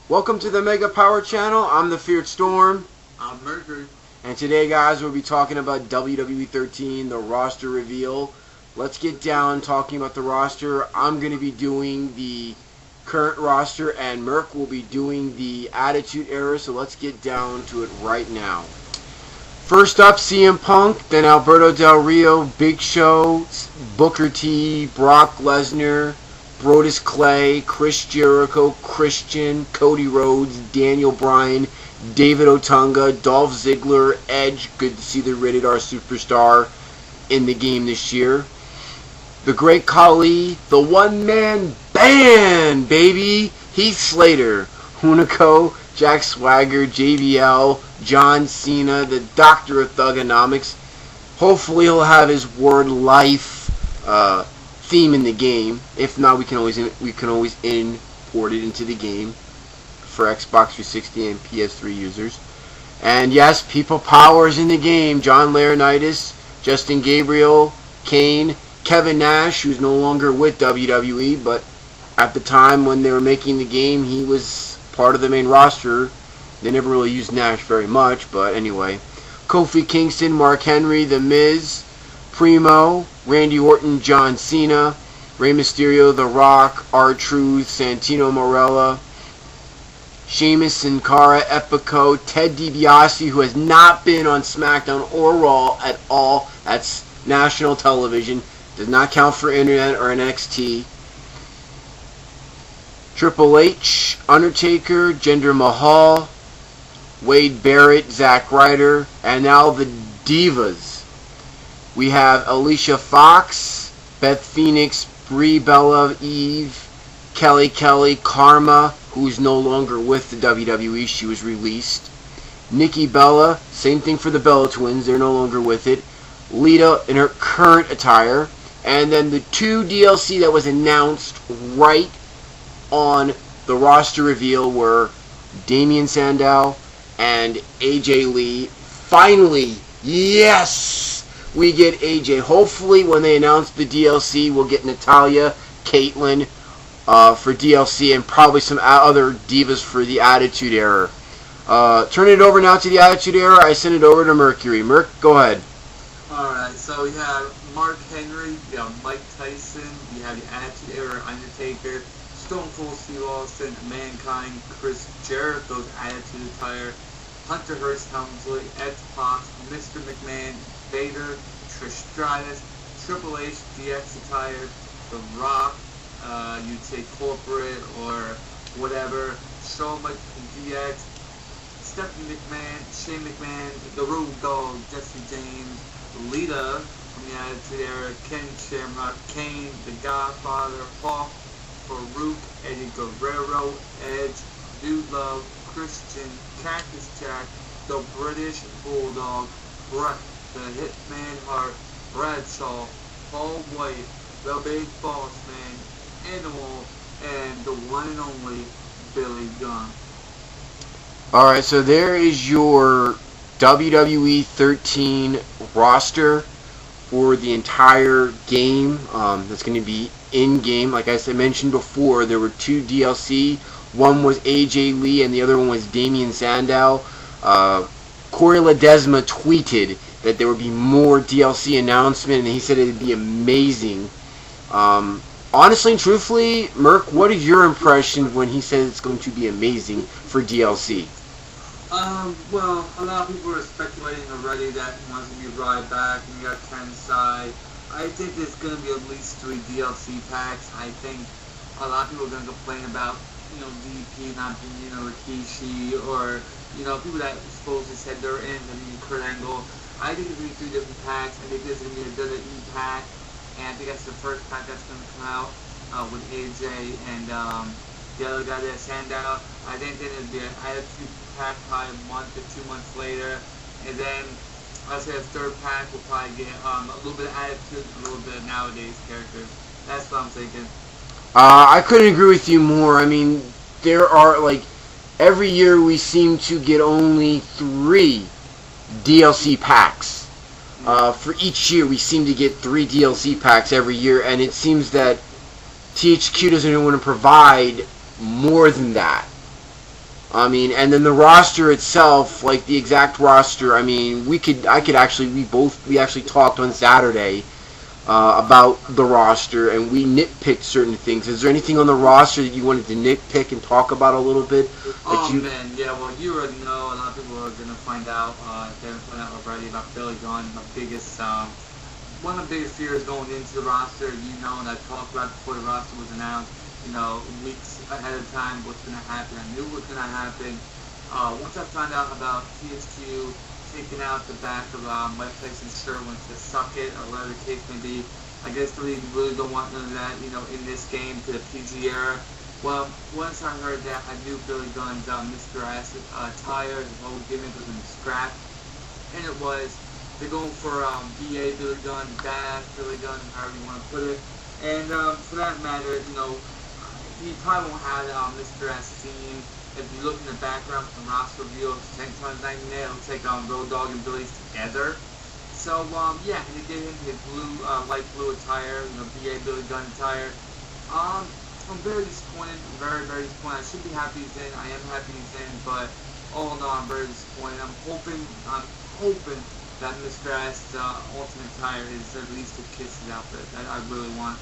Welcome to the Mega Power Channel. I'm the Feared Storm. I'm Mercury. And today, guys, we'll be talking about WWE 13, the roster reveal. Let's get down talking about the roster. I'm going to be doing the current roster, and Merc will be doing the Attitude Era, so let's get down to it right now. First up, CM Punk, then Alberto Del Rio, Big Show, Booker T, Brock Lesnar, Brodus Clay, Chris Jericho, Christian, Cody Rhodes, Daniel Bryan, David Otunga, Dolph Ziggler, Edge. Good to see the Rated R superstar in the game this year. The Great Khali, the one-man band, baby. Heath Slater, Hunico, Jack Swagger, JBL, John Cena, the Doctor of Thugonomics. Hopefully he'll have his word life theme in the game. If not, we can always import it into the game for Xbox 360 and PS3 users. And yes, People Power is in the game. John Laurinaitis, Justin Gabriel, Kane, Kevin Nash, who's no longer with WWE, but at the time when they were making the game, he was part of the main roster. They never really used Nash very much, but anyway. Kofi Kingston, Mark Henry, The Miz, Primo, Randy Orton, John Cena, Rey Mysterio, The Rock, R-Truth, Santino Marella, Sheamus, Sin Cara, Epico, Ted DiBiase, who has not been on SmackDown or Raw at all. That's national television. Does not count for Internet or NXT. Triple H, Undertaker, Jinder Mahal, Wade Barrett, Zack Ryder, and now the Divas. We have Alicia Fox, Beth Phoenix, Brie Bella, Eve, Kelly Kelly, Karma, who's no longer with the WWE. She was released. Nikki Bella, same thing for the Bella Twins. They're no longer with it. Lita in her current attire. And then the two DLC that was announced right on the roster reveal were Damian Sandow and AJ Lee. Finally, yes, we get AJ. Hopefully when they announce the DLC, we'll get Natalya, Caitlyn for DLC, and probably some other divas for the Attitude Era. Turn it over now to the Attitude Era. I send it over to Mercury. Merc, go ahead. Alright, so we have Mark Henry, we have Mike Tyson, we have the Attitude Era Undertaker, Stone Cold Steve Austin, Mankind, Chris Jericho's Attitude Attire, Hunter Hearst Helmsley, Ed Fox, Mr. McMahon, Vader, Trish Stratus, Triple H DX Attire, The Rock, you'd say corporate or whatever, Shawn Michaels DX, Stephanie McMahon, Shane McMahon, The Road Dogg, Jesse James, Lita from the Attitude Era, Ken Shamrock, Kane, The Godfather, Hawk, Farouk, Eddie Guerrero, Edge, Dude Love, Christian, Cactus Jack, The British Bulldog, Bret, The Hitman Hart, Bradshaw, Paul White, The Big Boss Man, Animal, and the one and only Billy Gunn. Alright, so there is your WWE 13 roster for the entire game. That's going to be in-game. Like I mentioned before, there were two DLC. One was AJ Lee and the other one was Damian Sandow. Corey Ledesma tweeted that there would be more DLC announcement, and he said it would be amazing. Honestly and truthfully, Merc, what is your impression when he says it's going to be amazing for DLC? Well, a lot of people are speculating already that he wants to be Ryback, and you got Tensai. I think there's going to be at least 3 DLC packs. I think a lot of people are going to complain about, DP not being, Rikishi, or, people that supposedly said they're in, Kurt Angle. I think there's going to be 3 different packs. I think there's going to be a WWE pack, and I think that's the first pack that's going to come out with AJ and the other guy there, Sandow. I think then it'll be an Attitude pack probably a month or 2 months later, and then I'd say a third pack will probably get a little bit of Attitude and a little bit of nowadays characters. That's what I'm thinking. I couldn't agree with you more. I mean, there are, every year we seem to get only 3 DLC packs. For each year we seem to get 3 DLC packs every year, and it seems that THQ doesn't want to provide more than that. I mean, and then the roster itself, like the exact roster. I mean, we actually talked on Saturday about the roster, and we nitpicked certain things. Is there anything on the roster that you wanted to nitpick and talk about a little bit? Man, yeah, well, you already know. A lot of people are going to find out, if they haven't found out already, about Billy Gunn. One of the biggest fears going into the roster, and I talked about before the roster was announced, weeks ahead of time, what's going to happen. I knew what was going to happen. Once I found out about THQ taking out the back of Mike Tyson's shirt when to suck it, or whatever the case may be, I guess the league really don't want none of that, in this game to the PG era. Well, once I heard that, I knew Billy Gunn's Mr. Acid attire, his whole gimmick was going to be scrapped. And it was. They're going for BA Billy Gunn, Bad Billy Gunn, however you want to put it. And for that matter, he probably won't have Mr. S theme. If you look in the background from roster reveal, 10 times 90 it looks like Road Dogg and Billy's together. So, yeah, and they gave him his light blue attire, BA Billy Gunn attire. I'm very disappointed. I'm very, very disappointed. I should be happy he's in. I am happy he's in, but all in all, I'm very disappointed. I'm hoping that Mr. S ultimate attire is at least a Kiss's outfit. That I really want.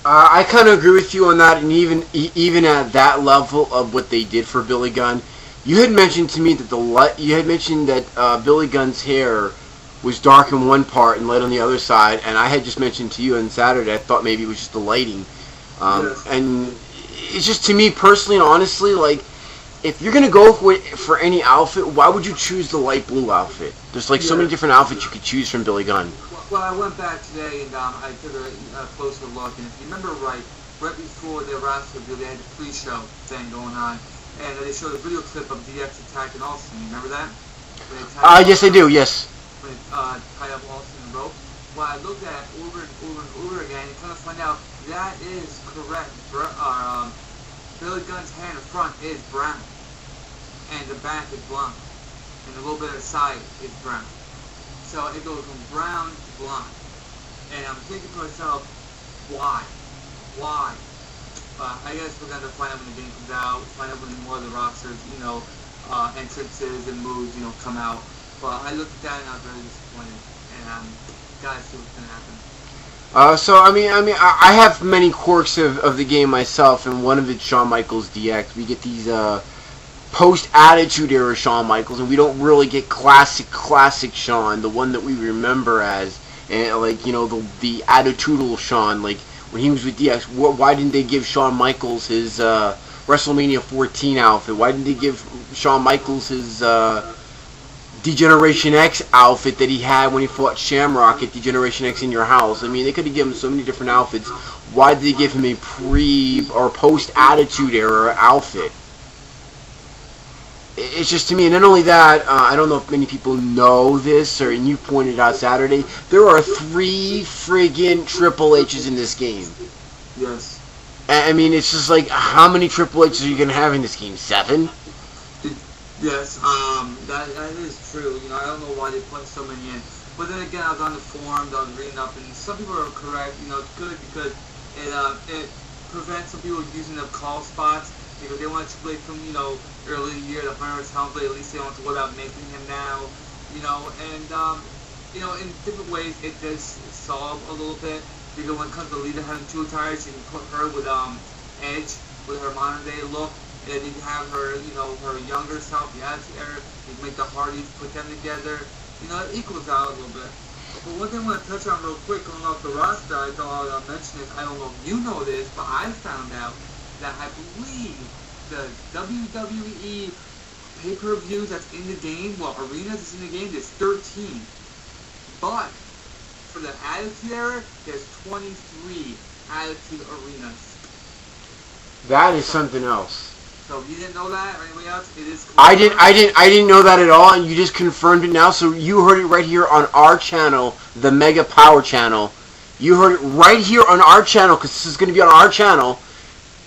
I kind of agree with you on that, and even at that level of what they did for Billy Gunn, you had mentioned to me that Billy Gunn's hair was dark in one part and light on the other side, and I had just mentioned to you on Saturday I thought maybe it was just the lighting. Yes. And it's just, to me personally and honestly, like, if you're going to go for any outfit, why would you choose the light blue outfit? There's so many different outfits you could choose from Billy Gunn. Well, I went back today and I took a closer look, and if you remember right before the roster review, they had the pre-show thing going on, and they showed a video clip of DX attacking Austin. You remember that? Yes, I do, yes. When they tied up Austin in the rope. Well, I looked at it over and over and over again, and kind of find out that is correct. Billy Gunn's hair in the front is brown, and the back is blonde, and a little bit of the side is brown. So it goes from brown to blonde. And I'm thinking to myself, why? Why? I guess we're going to find out when the game comes out, find out when more of the rosters, entrances and moves, come out. But I looked at that and I was very disappointed. And gotta see what's going to happen. I have many quirks of the game myself, and one of it's Shawn Michaels DX. We get these post-Attitude Era Shawn Michaels, and we don't really get classic Shawn, the one that we remember as, and the attitudinal Shawn, like when he was with DX. Why didn't they give Shawn Michaels his WrestleMania 14 outfit? Why didn't they give Shawn Michaels his D-Generation X outfit that he had when he fought Shamrock at D-Generation X in Your House? I mean, they could have given him so many different outfits. Why did they give him a pre- or post-Attitude Era outfit? It's just, to me, and not only that, I don't know if many people know this, and you pointed out Saturday, there are 3 friggin' Triple H's in this game. Yes. I mean, it's just like, how many Triple H's are you going to have in this game? 7? Yes, that is true. I don't know why they put so many in. But then again, I was on the forums, I was reading up, and some people are correct. It's good because it prevents some people using the call spots. Because they want Triple H from, early in the year, the 100th Helmsley, at least they don't have to worry about making him now, in different ways it does solve a little bit, because when it comes to Lita having 2 attires, you can put her with Edge, with her modern day look, and then you can have her, her younger self, the Attitude Era, you can make the Hardys, put them together, it equals out a little bit. But one thing I want to touch on real quick, going off the roster, I thought I'll mention this, I don't know if you know this, but I found out that I believe the WWE pay-per-views that's in the game, arenas that's in the game, there's 13. But for the Attitude Era, there's 23 Attitude Arenas. That is something else. So you didn't know that, or anybody else? It is. I didn't know that at all, and you just confirmed it now. So you heard it right here on our channel, the Mega Power channel. You heard it right here on our channel, because this is going to be on our channel.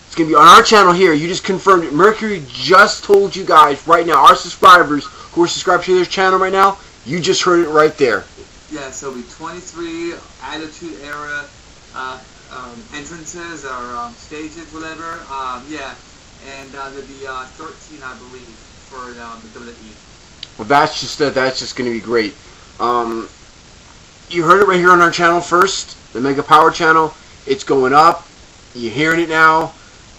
It's going to be on our channel here. You just confirmed it. Mercury just told you guys right now, our subscribers who are subscribed to this channel right now, you just heard it right there. Yeah, so it'll be 23 Attitude Era entrances or stages, whatever. Yeah, and there'll be 13, I believe, for the WWE. Well, that's just going to be great. You heard it right here on our channel first, the Mega Power channel. It's going up. You're hearing it now.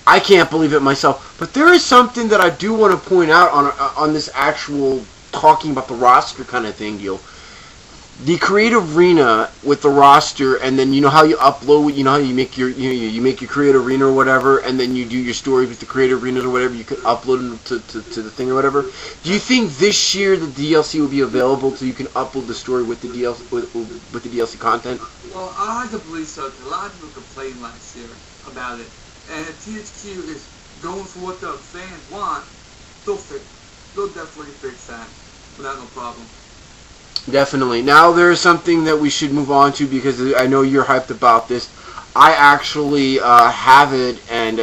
I can't believe it myself. But there is something that I do want to point out on this actual talking about the roster kind of thing deal. The creative arena with the roster, and then you know how you upload, you know how you make your you make your creative arena or whatever, and then you do your stories with the creative arenas or whatever. You could upload them to the thing or whatever. Do you think this year the DLC will be available so you can upload the story with the DLC with the DLC content? Well, I like to believe so. Cause a lot of people complained last year about it, and if THQ is going for what the fans want, they'll definitely fix that without no problem. Definitely. Now there is something that we should move on to because I know you're hyped about this. I actually have it, and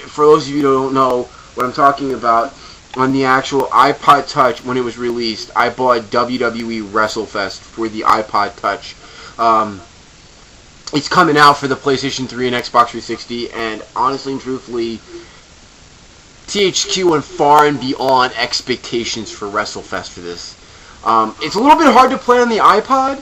for those of you who don't know what I'm talking about, on the actual iPod Touch when it was released, I bought WWE WrestleFest for the iPod Touch. It's coming out for the PlayStation 3 and Xbox 360, and honestly and truthfully, THQ went far and beyond expectations for WrestleFest for this. It's a little bit hard to play on the iPod,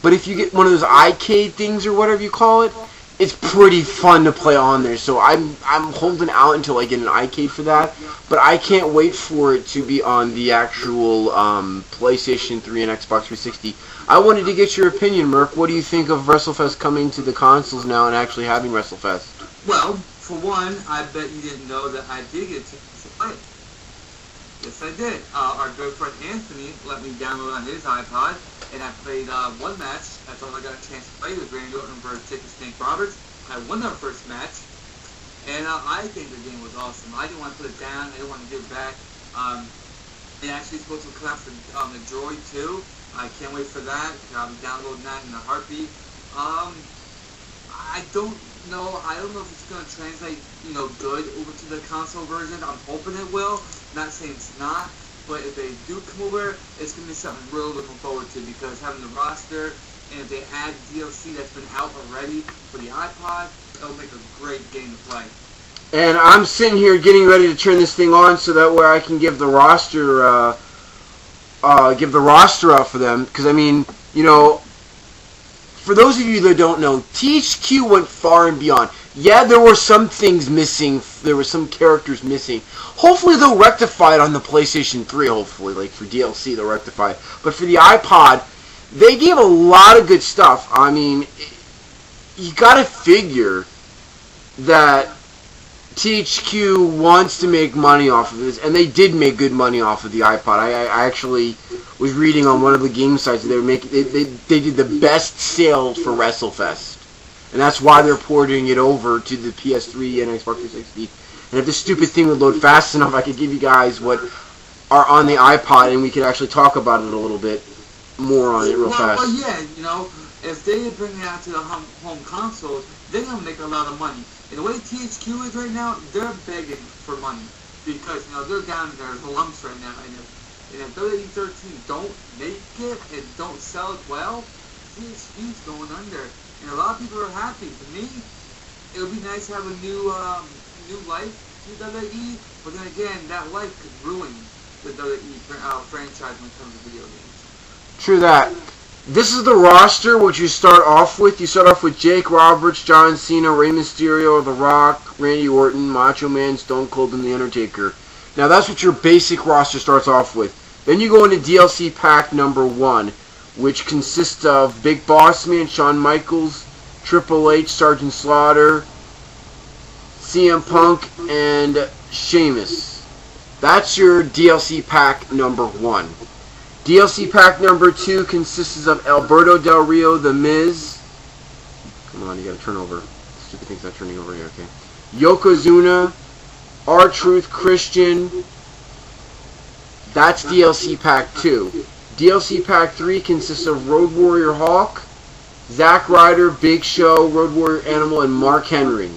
but if you get one of those iCade things or whatever you call it, it's pretty fun to play on there. So I'm holding out until I get an iCade for that, but I can't wait for it to be on the actual PlayStation 3 and Xbox 360. I wanted to get your opinion, Merc. What do you think of WrestleFest coming to the consoles now and actually having WrestleFest? Well, for one, I bet you didn't know that I did get tickets to play. Yes, I did. Our good friend Anthony let me download on his iPod, and I played one match. That's all I got a chance to play with Randy Orton versus Snake Roberts. I won our first match, and I think the game was awesome. I didn't want to put it down. I didn't want to give it back. It actually supposed to come out for the Droid too. I can't wait for that. I'll be downloading that in a heartbeat. I don't know. I don't know if it's going to translate, good over to the console version. I'm hoping it will. Not saying it's not, but if they do come over, it's going to be something real looking forward to because having the roster, and if they add DLC that's been out already for the iPod, it'll make a great game to play. And I'm sitting here getting ready to turn this thing on so that way I can give the roster out for them. Because I mean, for those of you that don't know, THQ went far and beyond. Yeah, there were some things missing. There were some characters missing. Hopefully they'll rectify it on the PlayStation 3, hopefully. Like for DLC, they'll rectify it. But for the iPod, they gave a lot of good stuff. I mean, you gotta figure that THQ wants to make money off of this. And they did make good money off of the iPod. I actually was reading on one of the game sites that they did the best sales for WrestleFest. And that's why they're porting it over to the PS3 and Xbox 360. And if this stupid thing would load fast enough, I could give you guys what are on the iPod, and we could actually talk about it a little bit more on it real fast. Well, yeah, if they bring it out to the home consoles, they're going to make a lot of money. And the way THQ is right now, they're begging for money. Because, they're down in their lumps right now. And if WWE'13 don't make it and don't sell it well, THQ's going under. And a lot of people are happy. To me, it would be nice to have a new life to WWE, but then again, that life could ruin the WWE franchise when it comes to video games. True that. This is the roster which you start off with. You start off with Jake Roberts, John Cena, Rey Mysterio, The Rock, Randy Orton, Macho Man, Stone Cold, and The Undertaker. Now that's what your basic roster starts off with. Then you go into DLC pack number 1, which consists of Big Boss Man, Shawn Michaels, Triple H, Sergeant Slaughter, CM Punk, and Sheamus. That's your DLC pack number 1. DLC pack number 2 consists of Alberto Del Rio, The Miz. Come on, you gotta turn over. Stupid thing's not turning over here, okay. Yokozuna, R-Truth, Christian. That's DLC pack 2. DLC pack 3 consists of Road Warrior Hawk, Zack Ryder, Big Show, Road Warrior Animal, and Mark Henry.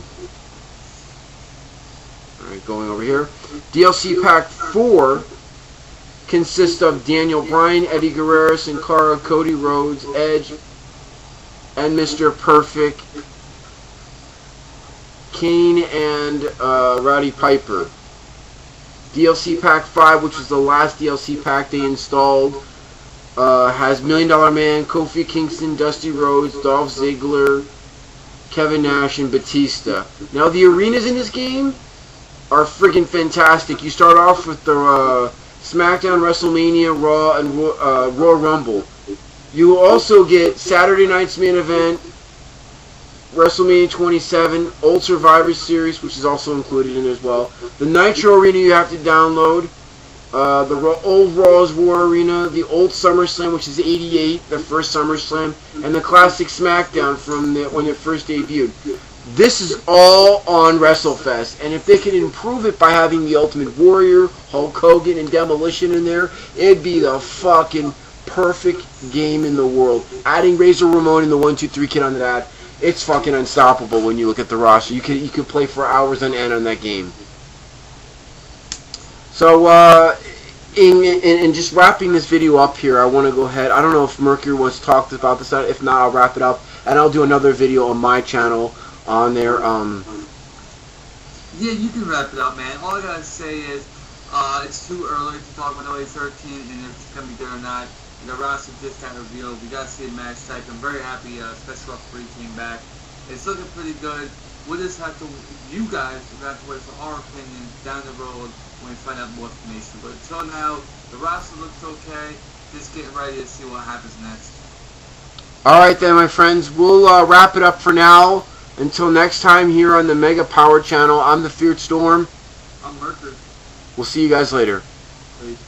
Alright, going over here. DLC pack 4 consists of Daniel Bryan, Eddie Guerrero, Sin Cara, Cody Rhodes, Edge, and Mr. Perfect, Kane, and Roddy Piper. DLC Pack 5, which was the last DLC pack they installed, has $1 Million Man, Kofi Kingston, Dusty Rhodes, Dolph Ziggler, Kevin Nash, and Batista. Now, the arenas in this game are freaking fantastic. You start off with the SmackDown, WrestleMania, Raw, and Royal Rumble. You also get Saturday night's main event, WrestleMania 27, Old Survivor Series, which is also included in it as well. The Nitro Arena you have to download. The old Raw's War Arena, the old SummerSlam, which is '88, the first SummerSlam, and the classic SmackDown from when it first debuted. This is all on WrestleFest, and if they could improve it by having the Ultimate Warrior, Hulk Hogan, and Demolition in there, it'd be the fucking perfect game in the world. Adding Razor Ramon and the 1-2-3 Kid onto that, it's fucking unstoppable when you look at the roster. You could play for hours on end on that game. So, in just wrapping this video up here, I want to go ahead. I don't know if Mercury wants to talk about this. If not, I'll wrap it up, and I'll do another video on my channel on there. Yeah, you can wrap it up, man. All I gotta say is, it's too early to talk about WWE'13 and if it's gonna be there or not. The roster just got revealed. We gotta see a match type. I'm very happy Special Referee came back. It's looking pretty good. We'll just have to, you guys will have to wait for our opinion down the road when we find out more information. But until now, the roster looks okay. Just getting ready to see what happens next. Alright then, my friends. We'll wrap it up for now. Until next time here on the Mega Power Channel, I'm the Feared Storm. I'm Mercury. We'll see you guys later. Peace.